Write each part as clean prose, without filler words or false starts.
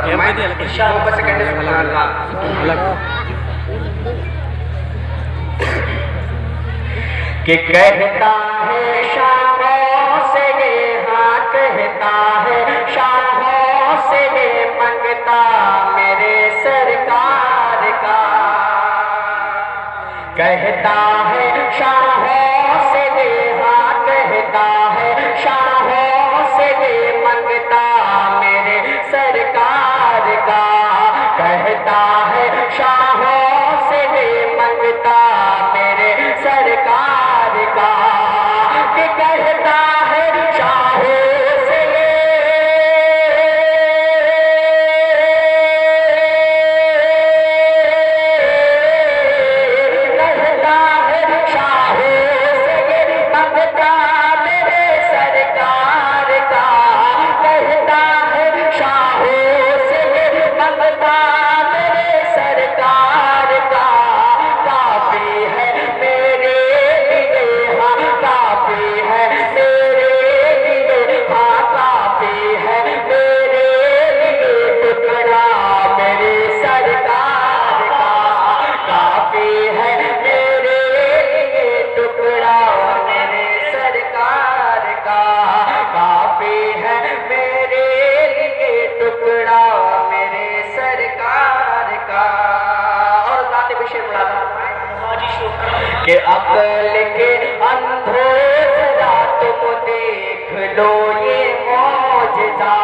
محبت سے کہتے ہیں سبحان اللہ کہ کہتا ہے شاہوں سے یہ ہاں کہتا ہے شاہوں سے یہ منگتا میرے سرکار کا کہتا ہے شاہوں سے یہ ہاں کہتا ہے شاہوں سے یہ منگتا میرے سرکار کا کہتا ہے شاہوں سے یہ منگتا میرے سرکار کا کہ کہتا ہے شاہوں سے کہتا ہے شاہوں سے یہ منگتا میرے سرکار کا کہتا ہے شاہوں سے یہ منگتا میرے سرکار کا کافی ہے میرے لیے ہاں کافی ہے میرے لیے ہاں کافی ہے میرے لیے ٹکڑا میرے سرکار کا کافی ہے میرے لیے ٹکڑا میرے سرکار کا کافی ہے میرے لیے ٹکڑا میرے سرکار کا اور ذات بشیر ملازم کہ عقل کے اندھوں ذرا تم دیکھ لو یہ معجزہ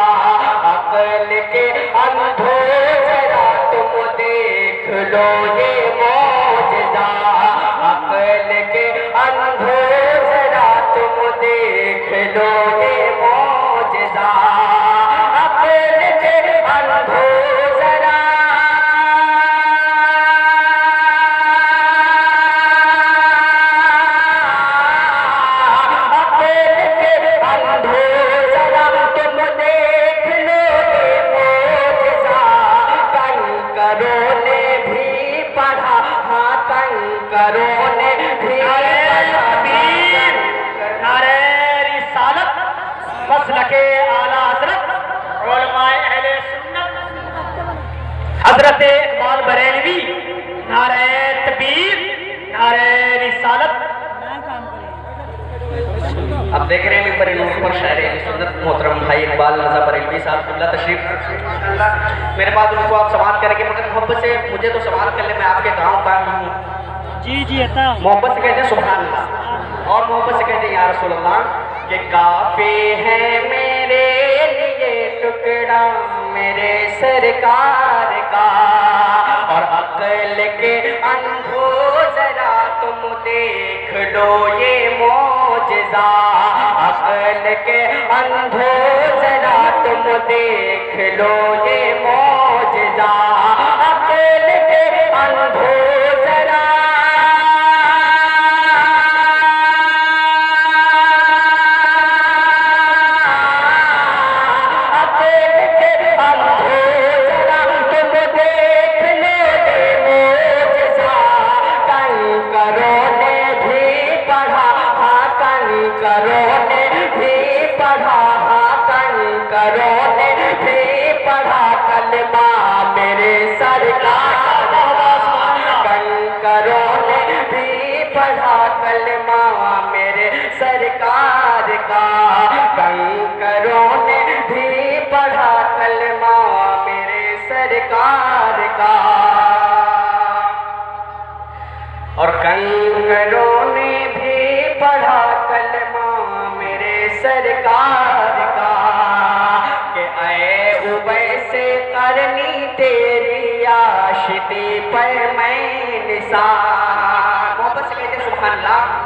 عقل کے اندھوں ذرا تم دیکھ لو یہ معجزہ عقل کے اندھوں ذرا تم دیکھ لو یہ معجزہ عقل کے اندھوں ذرا حضرت اقبال بریلوی نعرہ تکبیر نعرہ رسالت اب دیکھ رہے ہیں ممبر نور پر شاعر سنت محترم بھائی اقبال رضا بریلوی صاحب اللہ تشریف میرے بعد ان کو آپ سماعت کریں گے مگر محبت سے مجھے تو سماعت کر لیں میں آپ کے گاؤں کا ہوں جی عطا محبت سے کہتے ہیں سبحان اللہ اور محبت سے کہتے ہیں یا رسول اللہ کہ کافی ہے میرے لیے ٹکڑا میرے سرکار کا اور عقل کے اندھوں ذرا تم دیکھ لو یہ معجزہ عقل کے اندھوں ذرا تم دیکھ لو یہ معجزہ عقل کے اندھوں ذرا سرکار کا کنکروں نے بھی پڑھا کلمہ میرے سرکار کا اور کنکروں نے بھی پڑھا کلمہ میرے سرکار کا کہ اے اویس قرنی تیری عاشقی پر میں نثار محبت سے کہتے ہیں سبحان اللہ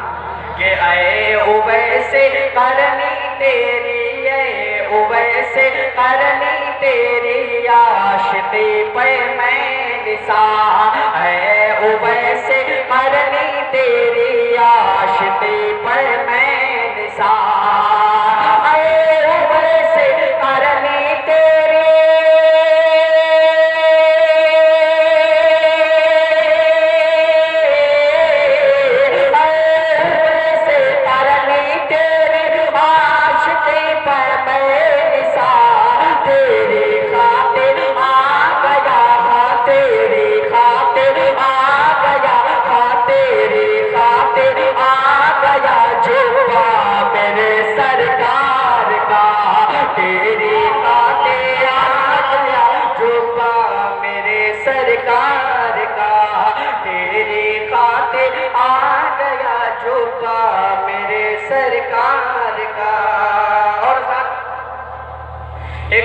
کہ اے اویس قرنی تیری اے اویس قرنی تیری عاشقی پہ میں نثار اے اویس قرنی تیری عاشقی پہ میں نثار اے اویس قرنی تیری تیری خاطر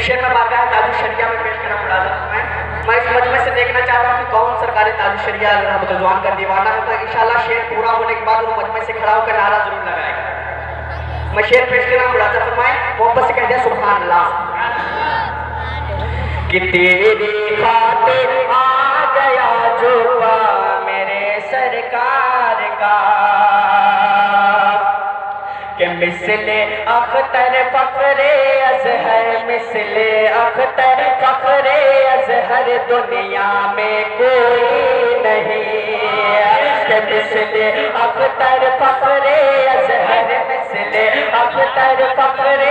شعر میں بارگاہ تاج الشریعہ میں پیش کرنا ملازم میں اس مجمع سے دیکھنا چاہتا ہوں کہ کون سرکار تاج الشریعہ رحمت رضوان کا دیوانہ ہے، تو انشاءاللہ شعر پورا ہونے کے بعد وہ مجمع سے کھڑا ہو کر نعرہ ضرور لگائے گا۔ میں شعر پیش کرنا ملازم فرمائیں، محبت سے کہہ دیں سبحان اللہ۔ کہ تیری خاطر آ گیا جلوہ میرے سرکار کا، کہ مثل اختر فخر اظہر، مثل اختر فخر اظہر دنیا میں کوئی نہیں، کہ مثل اختر فخر اظہر، مثل اختر فخر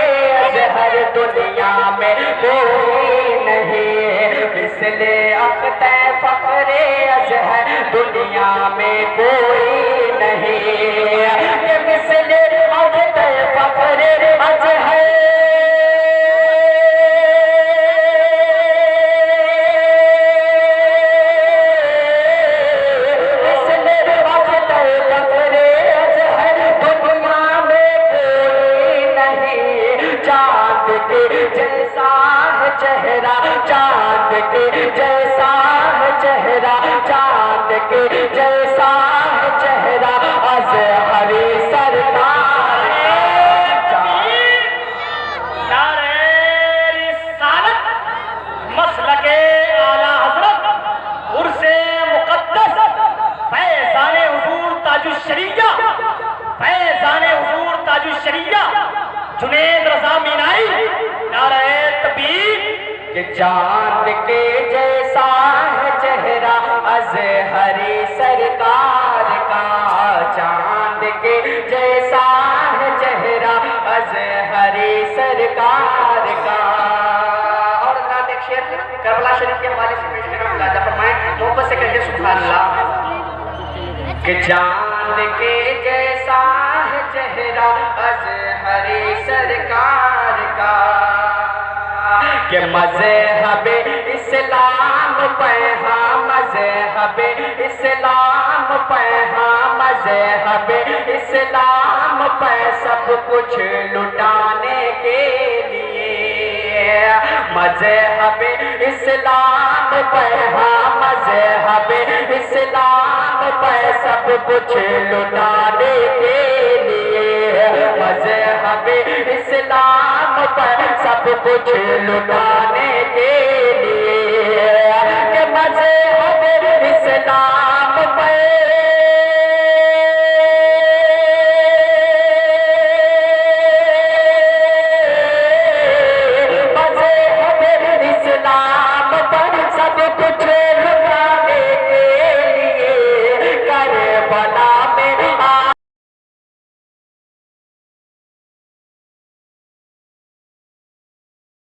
اظہر دنیا میں کوئی نہیں، مثل اختر فخر اظہر دنیا میں کوئی نہیں، کہ مثل اختر فخر اظہر جیسا ہے چہرہ، چاند کے جیسا ہے چہرہ، چاند کے جیسا ہے چہرہ اظہر سرکار۔ نعرہ رسالت، مسلک اعلیٰ حضرت، عرس مقدس، فیضان حضور تاج الشریعہ، فیضان حضور تاج الشریعہ جنید رضا مینائی، نعرہ تکبیر۔ کہ چاند کے جیسا ہے چہرہ اظہر سرکار کا، چاند کے جیسا ہے چہرہ اظہر سرکار کا۔ اور حضرات ایک شعر کربلا شریف کے حوالے سے پیش کرنا ملازم فرمائیں، محبت سے کہتے سبحان اللہ۔ کہ چاند کے جیسا ہے چہرہ اظہر سرکار کا، کہ مذہب اسلام پہ ہاں، مذہب اسلام پہ ہاں، مذہب اسلام پہ سب کچھ لٹانے کے لیے، مذہب اسلام پہ ہاں، مذہب اسلام پہ سب کچھ لٹانے کے لیے، مذہب اسلام پر سب کچھ لٹانے کے